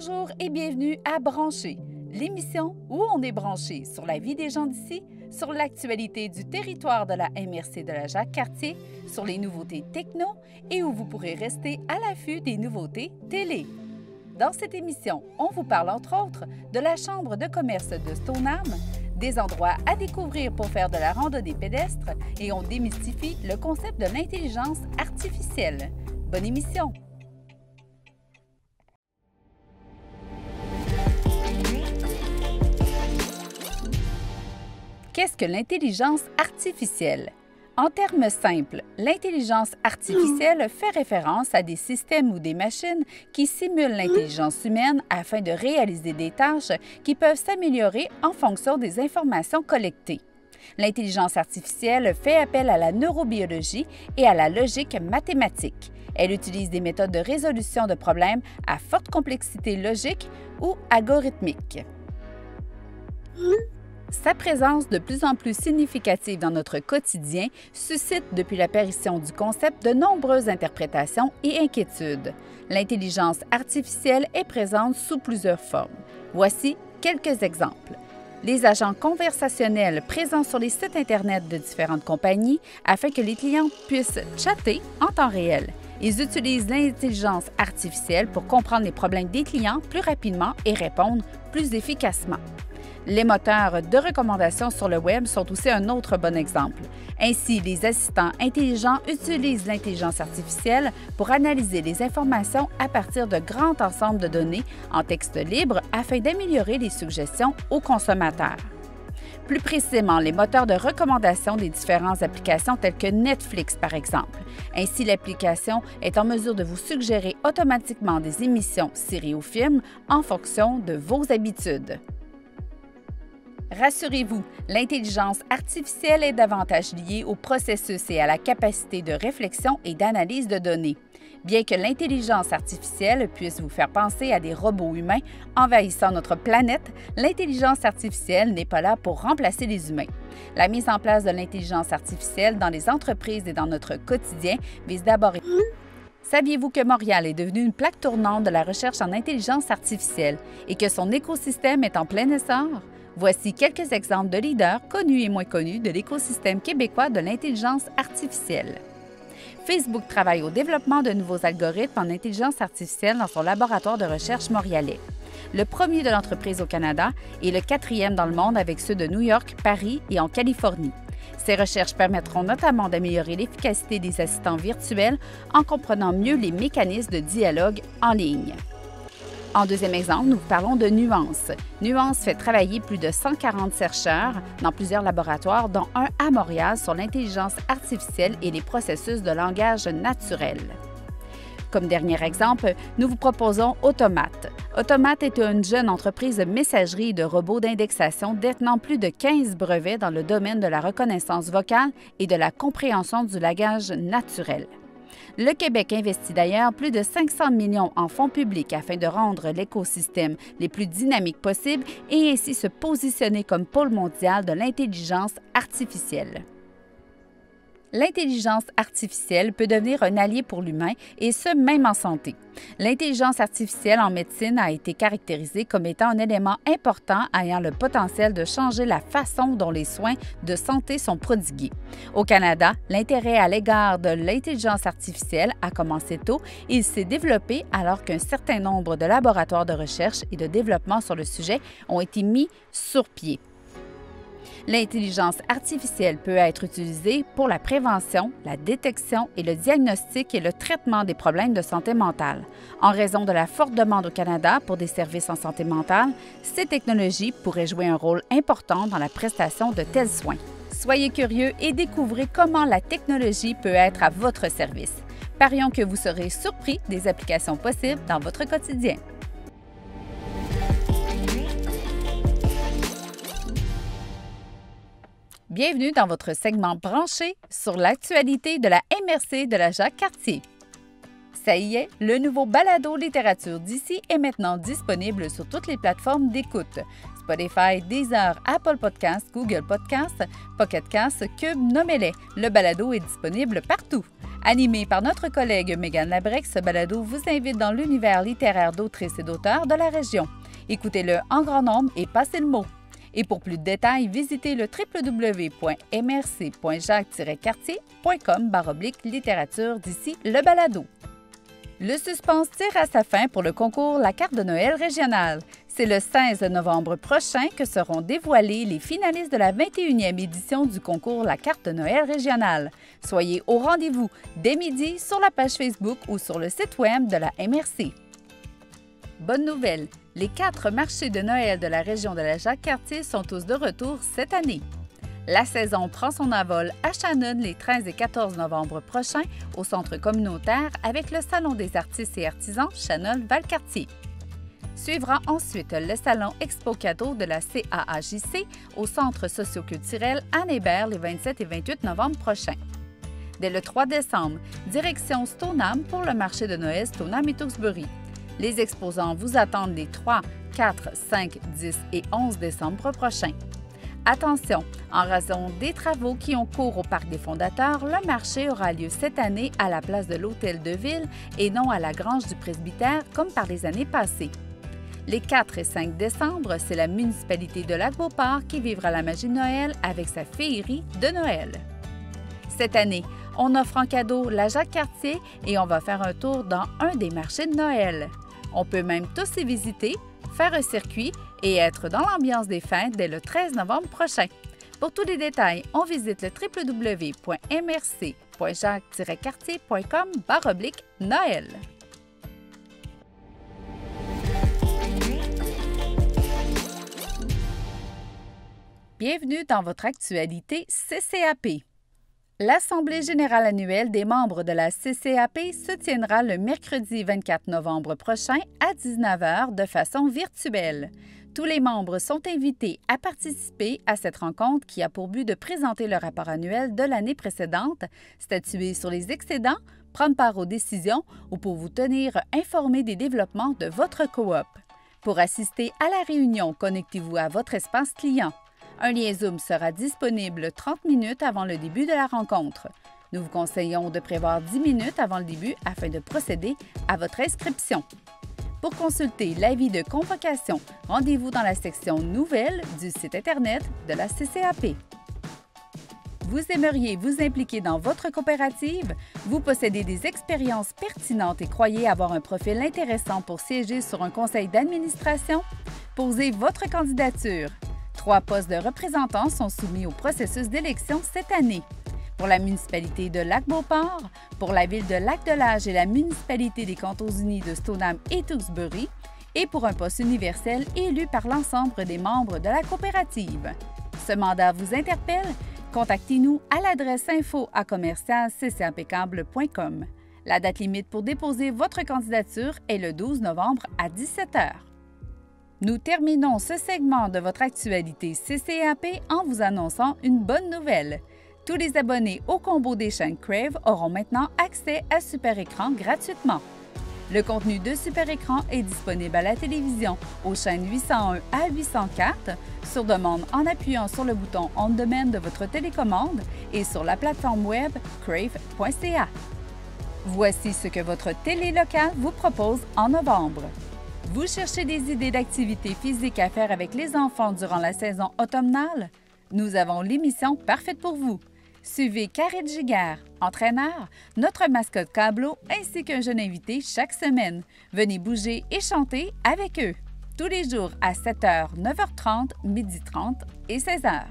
Bonjour et bienvenue à Brancher, l'émission où on est branché sur la vie des gens d'ici, sur l'actualité du territoire de la MRC de la Jacques-Cartier, sur les nouveautés techno et où vous pourrez rester à l'affût des nouveautés télé. Dans cette émission, on vous parle entre autres de la Chambre de commerce de Stoneham, des endroits à découvrir pour faire de la randonnée pédestre et on démystifie le concept de l'intelligence artificielle. Bonne émission! Qu'est-ce que l'intelligence artificielle? En termes simples, l'intelligence artificielle fait référence à des systèmes ou des machines qui simulent l'intelligence humaine afin de réaliser des tâches qui peuvent s'améliorer en fonction des informations collectées. L'intelligence artificielle fait appel à la neurobiologie et à la logique mathématique. Elle utilise des méthodes de résolution de problèmes à forte complexité logique ou algorithmique. Sa présence de plus en plus significative dans notre quotidien suscite depuis l'apparition du concept de nombreuses interprétations et inquiétudes. L'intelligence artificielle est présente sous plusieurs formes. Voici quelques exemples. Les agents conversationnels présents sur les sites Internet de différentes compagnies afin que les clients puissent chatter en temps réel. Ils utilisent l'intelligence artificielle pour comprendre les problèmes des clients plus rapidement et répondre plus efficacement. Les moteurs de recommandation sur le web sont aussi un autre bon exemple. Ainsi, les assistants intelligents utilisent l'intelligence artificielle pour analyser les informations à partir de grands ensembles de données en texte libre afin d'améliorer les suggestions aux consommateurs. Plus précisément, les moteurs de recommandation des différentes applications telles que Netflix, par exemple. Ainsi, l'application est en mesure de vous suggérer automatiquement des émissions, séries ou films en fonction de vos habitudes. Rassurez-vous, l'intelligence artificielle est davantage liée au processus et à la capacité de réflexion et d'analyse de données. Bien que l'intelligence artificielle puisse vous faire penser à des robots humains envahissant notre planète, l'intelligence artificielle n'est pas là pour remplacer les humains. La mise en place de l'intelligence artificielle dans les entreprises et dans notre quotidien vise d'abord... Saviez-vous que Montréal est devenu une plaque tournante de la recherche en intelligence artificielle et que son écosystème est en plein essor? Voici quelques exemples de leaders connus et moins connus de l'écosystème québécois de l'intelligence artificielle. Facebook travaille au développement de nouveaux algorithmes en intelligence artificielle dans son laboratoire de recherche montréalais. Le premier de l'entreprise au Canada et le quatrième dans le monde avec ceux de New York, Paris et en Californie. Ces recherches permettront notamment d'améliorer l'efficacité des assistants virtuels en comprenant mieux les mécanismes de dialogue en ligne. En deuxième exemple, nous parlons de Nuance. Nuance fait travailler plus de 140 chercheurs dans plusieurs laboratoires, dont un à Montréal, sur l'intelligence artificielle et les processus de langage naturel. Comme dernier exemple, nous vous proposons Automate. Automate est une jeune entreprise de messagerie et de robots d'indexation détenant plus de 15 brevets dans le domaine de la reconnaissance vocale et de la compréhension du langage naturel. Le Québec investit d'ailleurs plus de 500 millions en fonds publics afin de rendre l'écosystème les plus dynamiques possibles et ainsi se positionner comme pôle mondial de l'intelligence artificielle. L'intelligence artificielle peut devenir un allié pour l'humain et ce, même en santé. L'intelligence artificielle en médecine a été caractérisée comme étant un élément important ayant le potentiel de changer la façon dont les soins de santé sont prodigués. Au Canada, l'intérêt à l'égard de l'intelligence artificielle a commencé tôt et il s'est développé alors qu'un certain nombre de laboratoires de recherche et de développement sur le sujet ont été mis sur pied. L'intelligence artificielle peut être utilisée pour la prévention, la détection et le diagnostic et le traitement des problèmes de santé mentale. En raison de la forte demande au Canada pour des services en santé mentale, ces technologies pourraient jouer un rôle important dans la prestation de tels soins. Soyez curieux et découvrez comment la technologie peut être à votre service. Parions que vous serez surpris des applications possibles dans votre quotidien. Bienvenue dans votre segment branché sur l'actualité de la MRC de la Jacques-Cartier. Ça y est, le nouveau balado littérature d'ici est maintenant disponible sur toutes les plateformes d'écoute. Spotify, Deezer, Apple Podcasts, Google Podcasts, Pocket Casts, Cube, nommez-les. Le balado est disponible partout. Animé par notre collègue Mégane Labrec, ce balado vous invite dans l'univers littéraire d'autrices et d'auteurs de la région. Écoutez-le en grand nombre et passez le mot. Et pour plus de détails, visitez le www.mrc.jacques-cartier.com/littérature d'ici le balado. Le suspense tire à sa fin pour le concours La carte de Noël régionale. C'est le 16 novembre prochain que seront dévoilés les finalistes de la 21e édition du concours La carte de Noël régionale. Soyez au rendez-vous dès midi sur la page Facebook ou sur le site web de la MRC. Bonne nouvelle, les 4 marchés de Noël de la région de la Jacques-Cartier sont tous de retour cette année. La saison prend son envol à Shannon les 13 et 14 novembre prochains au centre communautaire avec le Salon des artistes et artisans Shannon-Valcartier. Suivra ensuite le Salon Expo Cadeau de la CAAJC au centre socioculturel Anne Hébert les 27 et 28 novembre prochains. Dès le 3 décembre, direction Stoneham pour le marché de Noël Stoneham et Tewksbury. Les exposants vous attendent les 3, 4, 5, 10 et 11 décembre prochains. Attention, en raison des travaux qui ont cours au Parc des Fondateurs, le marché aura lieu cette année à la place de l'Hôtel de Ville et non à la Grange du Presbytère comme par les années passées. Les 4 et 5 décembre, c'est la municipalité de Lac-Beauport qui vivra la magie de Noël avec sa féerie de Noël. Cette année, on offre en cadeau la Jacques-Cartier et on va faire un tour dans un des marchés de Noël. On peut même tous y visiter, faire un circuit et être dans l'ambiance des fêtes dès le 13 novembre prochain. Pour tous les détails, on visite le www.mrc.jacques-cartier.com/Noël. Bienvenue dans votre actualité CCAP. L'Assemblée générale annuelle des membres de la CCAP se tiendra le mercredi 24 novembre prochain à 19h de façon virtuelle. Tous les membres sont invités à participer à cette rencontre qui a pour but de présenter le rapport annuel de l'année précédente, statuer sur les excédents, prendre part aux décisions ou pour vous tenir informé des développements de votre coop. Pour assister à la réunion, connectez-vous à votre espace client. Un lien Zoom sera disponible 30 minutes avant le début de la rencontre. Nous vous conseillons de prévoir 10 minutes avant le début afin de procéder à votre inscription. Pour consulter l'avis de convocation, rendez-vous dans la section Nouvelles du site Internet de la CCAP. Vous aimeriez vous impliquer dans votre coopérative? Vous possédez des expériences pertinentes et croyez avoir un profil intéressant pour siéger sur un conseil d'administration? Posez votre candidature. 3 postes de représentants sont soumis au processus d'élection cette année. Pour la municipalité de Lac-Beauport, pour la ville de Lac-de-Lage et la municipalité des Cantons-Unis de Stoneham et Tewksbury, et pour un poste universel élu par l'ensemble des membres de la coopérative. Ce mandat vous interpelle? Contactez-nous à l'adresse info@commercial-ccapcable.com. La date limite pour déposer votre candidature est le 12 novembre à 17h. Nous terminons ce segment de votre actualité CCAP en vous annonçant une bonne nouvelle. Tous les abonnés au combo des chaînes Crave auront maintenant accès à Super Écran gratuitement. Le contenu de Super Écran est disponible à la télévision aux chaînes 801 à 804, sur demande en appuyant sur le bouton On Demand de votre télécommande et sur la plateforme web crave.ca. Voici ce que votre télé locale vous propose en novembre. Vous cherchez des idées d'activités physiques à faire avec les enfants durant la saison automnale? Nous avons l'émission parfaite pour vous. Suivez Karine Giguère, entraîneur, notre mascotte Cablo ainsi qu'un jeune invité chaque semaine. Venez bouger et chanter avec eux. Tous les jours à 7h, 9h30, 12h30 et 16h.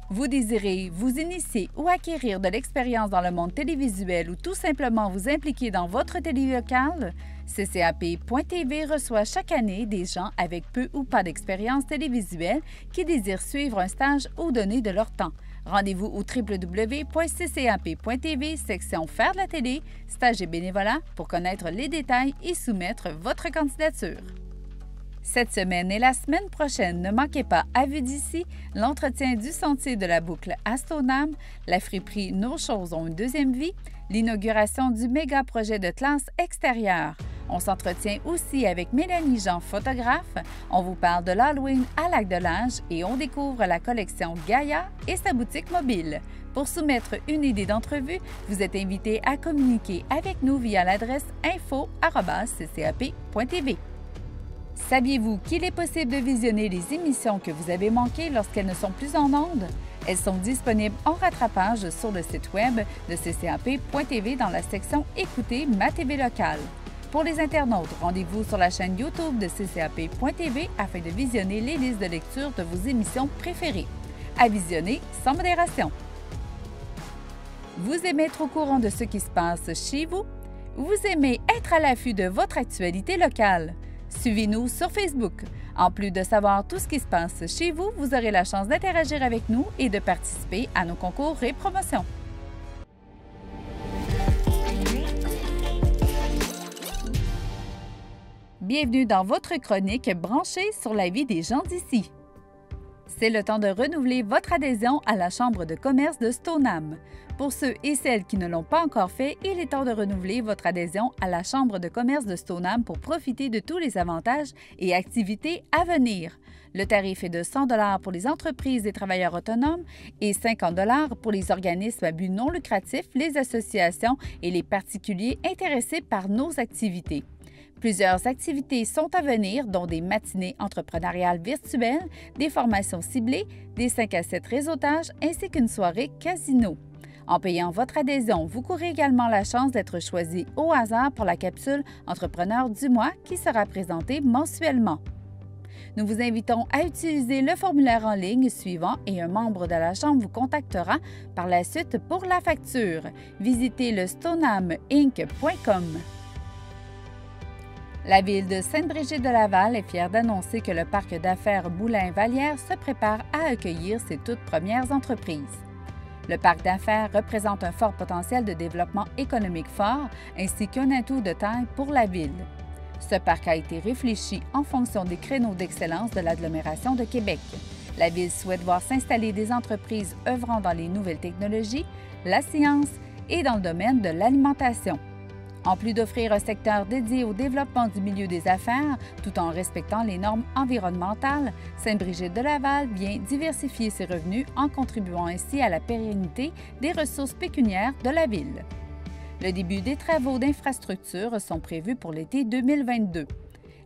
Vous désirez vous initier ou acquérir de l'expérience dans le monde télévisuel ou tout simplement vous impliquer dans votre télé locale? CCAP.tv reçoit chaque année des gens avec peu ou pas d'expérience télévisuelle qui désirent suivre un stage ou donner de leur temps. Rendez-vous au www.ccap.tv, section Faire de la télé, stage et bénévolat pour connaître les détails et soumettre votre candidature. Cette semaine et la semaine prochaine, ne manquez pas à vue d'ici l'entretien du sentier de la boucle à Stoneham, la friperie Nos choses ont une deuxième vie, l'inauguration du méga projet de classe extérieure, On s'entretient aussi avec Mélanie Jean, photographe. On vous parle de l'Halloween à Lac-de-L'Ange et on découvre la collection Gaïa et sa boutique mobile. Pour soumettre une idée d'entrevue, vous êtes invité à communiquer avec nous via l'adresse info@ccap.tv. Saviez-vous qu'il est possible de visionner les émissions que vous avez manquées lorsqu'elles ne sont plus en ondes? Elles sont disponibles en rattrapage sur le site web de ccap.tv dans la section « Écoutez ma TV locale ». Pour les internautes, rendez-vous sur la chaîne YouTube de ccap.tv afin de visionner les listes de lecture de vos émissions préférées. À visionner sans modération. Vous aimez être au courant de ce qui se passe chez vous? Vous aimez être à l'affût de votre actualité locale? Suivez-nous sur Facebook. En plus de savoir tout ce qui se passe chez vous, vous aurez la chance d'interagir avec nous et de participer à nos concours et promotions. Bienvenue dans votre chronique branchée sur la vie des gens d'ici. C'est le temps de renouveler votre adhésion à la Chambre de commerce de Stoneham. Pour ceux et celles qui ne l'ont pas encore fait, il est temps de renouveler votre adhésion à la Chambre de commerce de Stoneham pour profiter de tous les avantages et activités à venir. Le tarif est de 100 $ pour les entreprises et travailleurs autonomes et 50 $ pour les organismes à but non lucratif, les associations et les particuliers intéressés par nos activités. Plusieurs activités sont à venir, dont des matinées entrepreneuriales virtuelles, des formations ciblées, des 5 à 7 réseautages ainsi qu'une soirée casino. En payant votre adhésion, vous courez également la chance d'être choisi au hasard pour la capsule Entrepreneur du mois qui sera présentée mensuellement. Nous vous invitons à utiliser le formulaire en ligne suivant et un membre de la Chambre vous contactera par la suite pour la facture. Visitez le stonehaminc.com. La ville de Sainte-Brigitte-de-Laval est fière d'annoncer que le parc d'affaires Boulin-Vallière se prépare à accueillir ses toutes premières entreprises. Le parc d'affaires représente un fort potentiel de développement économique fort ainsi qu'un atout de taille pour la ville. Ce parc a été réfléchi en fonction des créneaux d'excellence de l'agglomération de Québec. La ville souhaite voir s'installer des entreprises œuvrant dans les nouvelles technologies, la science et dans le domaine de l'alimentation. En plus d'offrir un secteur dédié au développement du milieu des affaires, tout en respectant les normes environnementales, Sainte-Brigitte-de-Laval vient diversifier ses revenus en contribuant ainsi à la pérennité des ressources pécuniaires de la ville. Le début des travaux d'infrastructure sont prévus pour l'été 2022.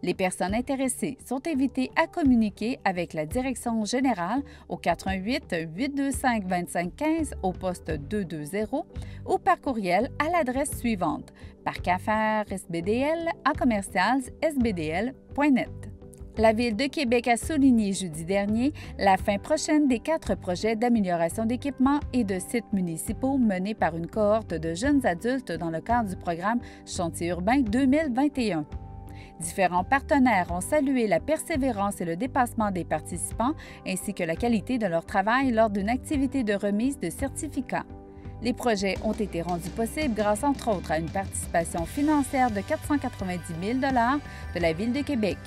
Les personnes intéressées sont invitées à communiquer avec la direction générale au 418-825-2515 au poste 220 ou par courriel à l'adresse suivante parcaffaires.sbdl@sbdl.net. La Ville de Québec a souligné jeudi dernier la fin prochaine des 4 projets d'amélioration d'équipements et de sites municipaux menés par une cohorte de jeunes adultes dans le cadre du programme Chantier urbain 2021. Différents partenaires ont salué la persévérance et le dépassement des participants ainsi que la qualité de leur travail lors d'une activité de remise de certificats. Les projets ont été rendus possibles grâce entre autres à une participation financière de 490 000 $ de la Ville de Québec.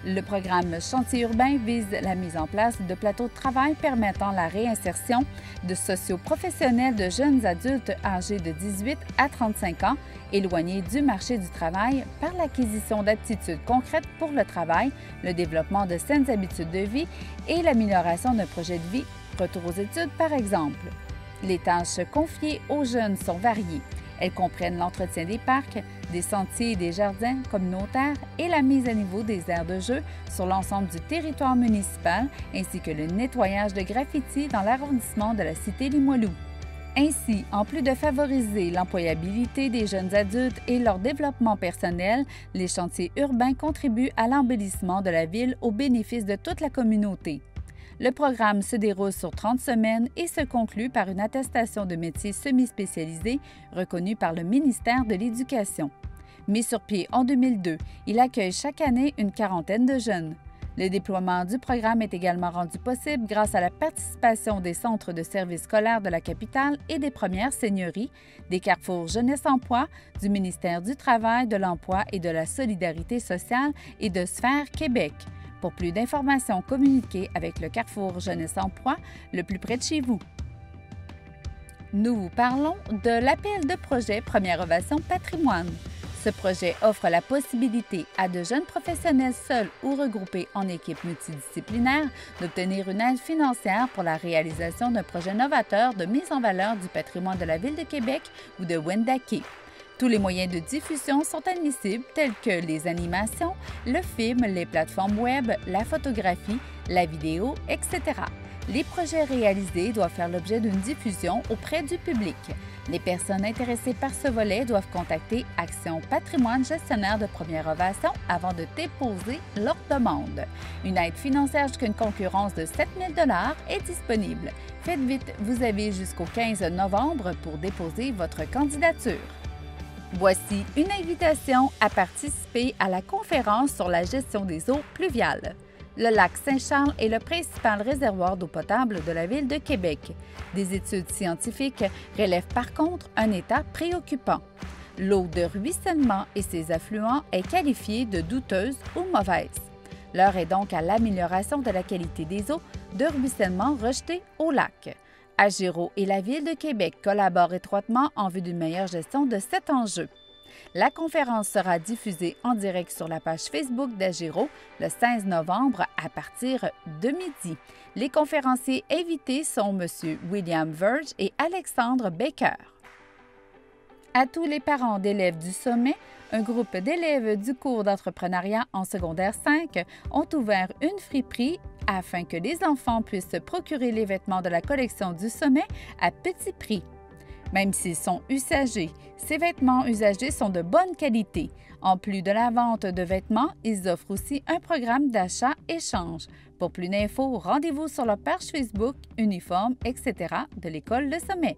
Le programme Chantier urbain vise la mise en place de plateaux de travail permettant la réinsertion de socio-professionnels de jeunes adultes âgés de 18 à 35 ans, éloignés du marché du travail par l'acquisition d'aptitudes concrètes pour le travail, le développement de saines habitudes de vie et l'amélioration d'un projet de vie, retour aux études par exemple. Les tâches confiées aux jeunes sont variées. Elles comprennent l'entretien des parcs, des sentiers et des jardins communautaires et la mise à niveau des aires de jeu sur l'ensemble du territoire municipal, ainsi que le nettoyage de graffitis dans l'arrondissement de la cité Limoilou. Ainsi, en plus de favoriser l'employabilité des jeunes adultes et leur développement personnel, les chantiers urbains contribuent à l'embellissement de la ville au bénéfice de toute la communauté. Le programme se déroule sur 30 semaines et se conclut par une attestation de métier semi-spécialisée reconnue par le ministère de l'Éducation. Mis sur pied en 2002, il accueille chaque année une quarantaine de jeunes. Le déploiement du programme est également rendu possible grâce à la participation des centres de services scolaires de la capitale et des premières seigneuries, des carrefours Jeunesse Emploi, du ministère du Travail, de l'Emploi et de la Solidarité sociale et de Sphère Québec. Pour plus d'informations, communiquez avec le Carrefour Jeunesse Emploi le plus près de chez vous. Nous vous parlons de l'appel de projet Première Ovation Patrimoine. Ce projet offre la possibilité à de jeunes professionnels seuls ou regroupés en équipes multidisciplinaires d'obtenir une aide financière pour la réalisation d'un projet novateur de mise en valeur du patrimoine de la Ville de Québec ou de Wendake. Tous les moyens de diffusion sont admissibles tels que les animations, le film, les plateformes web, la photographie, la vidéo, etc. Les projets réalisés doivent faire l'objet d'une diffusion auprès du public. Les personnes intéressées par ce volet doivent contacter Action Patrimoine Gestionnaire de Première Ovation avant de déposer leur demande. Une aide financière jusqu'à une concurrence de 7 000 $ est disponible. Faites vite, vous avez jusqu'au 15 novembre pour déposer votre candidature. Voici une invitation à participer à la conférence sur la gestion des eaux pluviales. Le lac Saint-Charles est le principal réservoir d'eau potable de la Ville de Québec. Des études scientifiques relèvent par contre un état préoccupant. L'eau de ruissellement et ses affluents est qualifiée de douteuse ou mauvaise. L'heure est donc à l'amélioration de la qualité des eaux de ruissellement rejetées au lac. Agero et la Ville de Québec collaborent étroitement en vue d'une meilleure gestion de cet enjeu. La conférence sera diffusée en direct sur la page Facebook d'Agero le 16 novembre à partir de midi. Les conférenciers invités sont M. William Verge et Alexandre Baker. À tous les parents d'élèves du sommet, un groupe d'élèves du cours d'entrepreneuriat en secondaire 5 ont ouvert une friperie afin que les enfants puissent se procurer les vêtements de la collection du sommet à petit prix. Même s'ils sont usagés, ces vêtements usagés sont de bonne qualité. En plus de la vente de vêtements, ils offrent aussi un programme d'achat-échange. Pour plus d'infos, rendez-vous sur leur page Facebook, uniforme, etc. de l'École Le Sommet.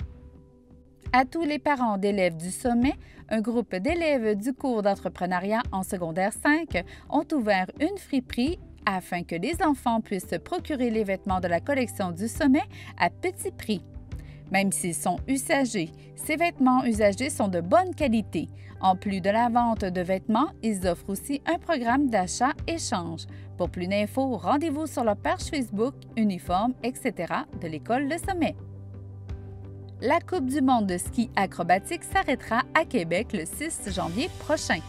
À tous les parents d'élèves du sommet, un groupe d'élèves du cours d'entrepreneuriat en secondaire 5 ont ouvert une friperie afin que les enfants puissent se procurer les vêtements de la collection du sommet à petit prix. Même s'ils sont usagés, ces vêtements usagés sont de bonne qualité. En plus de la vente de vêtements, ils offrent aussi un programme d'achat-échange. Pour plus d'infos, rendez-vous sur leur page Facebook, uniforme, etc. de l'École Le Sommet. La Coupe du monde de ski acrobatique s'arrêtera à Québec le 6 janvier prochain.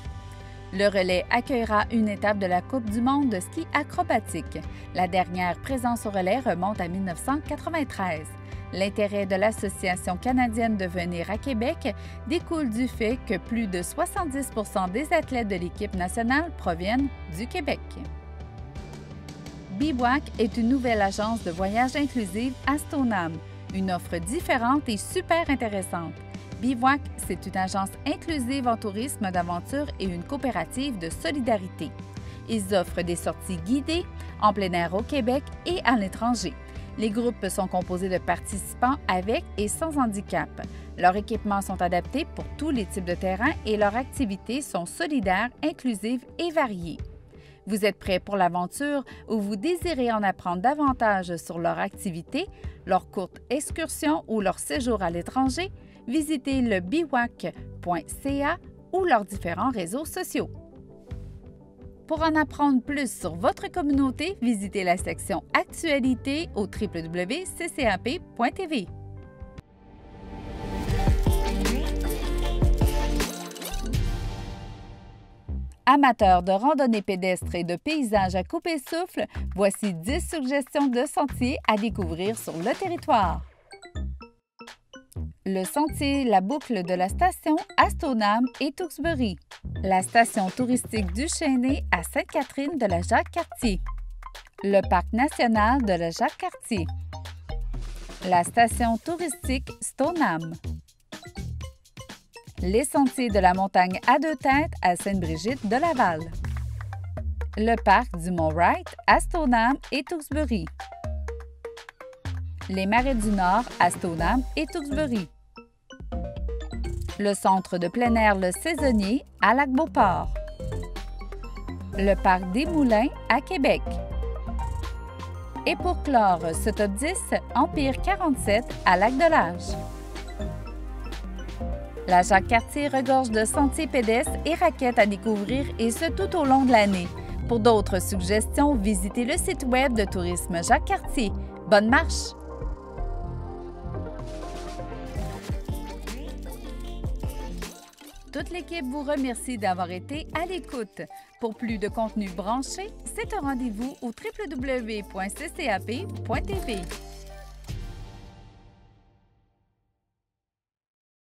Le relais accueillera une étape de la Coupe du monde de ski acrobatique. La dernière présence au relais remonte à 1993. L'intérêt de l'Association canadienne de venir à Québec découle du fait que plus de 70 % des athlètes de l'équipe nationale proviennent du Québec. Bivouac est une nouvelle agence de voyage inclusive à Stoneham. Une offre différente et super intéressante. Bivouac, c'est une agence inclusive en tourisme d'aventure et une coopérative de solidarité. Ils offrent des sorties guidées en plein air au Québec et à l'étranger. Les groupes sont composés de participants avec et sans handicap. Leurs équipements sont adaptés pour tous les types de terrains et leurs activités sont solidaires, inclusives et variées. Vous êtes prêt pour l'aventure ou vous désirez en apprendre davantage sur leur activité, leurs courtes excursions ou leur séjour à l'étranger? Visitez le bivouac.ca ou leurs différents réseaux sociaux. Pour en apprendre plus sur votre communauté, visitez la section Actualité au www.ccap.tv. Amateurs de randonnée pédestre et de paysages à couper souffle, voici 10 suggestions de sentiers à découvrir sur le territoire. Le sentier La Boucle de la Station à Stoneham et Tewksbury. La station touristique du Chêné à Sainte-Catherine de la Jacques-Cartier. Le parc national de la Jacques-Cartier. La station touristique Stoneham. Les sentiers de la montagne à deux têtes à Sainte-Brigitte de Laval. Le parc du Mont-Wright à Stoneham et Tewksbury. Les marais du Nord à Stoneham et Tewksbury. Le centre de plein air Le Saisonnier à Lac-Beauport. Le parc des Moulins à Québec. Et pour clore ce top 10, Empire 47 à Lac-de-L'Âge. La Jacques-Cartier regorge de sentiers pédestres et raquettes à découvrir et ce tout au long de l'année. Pour d'autres suggestions, visitez le site web de Tourisme Jacques-Cartier. Bonne marche! Toute l'équipe vous remercie d'avoir été à l'écoute. Pour plus de contenu branché, c'est un rendez-vous au www.ccap.tv.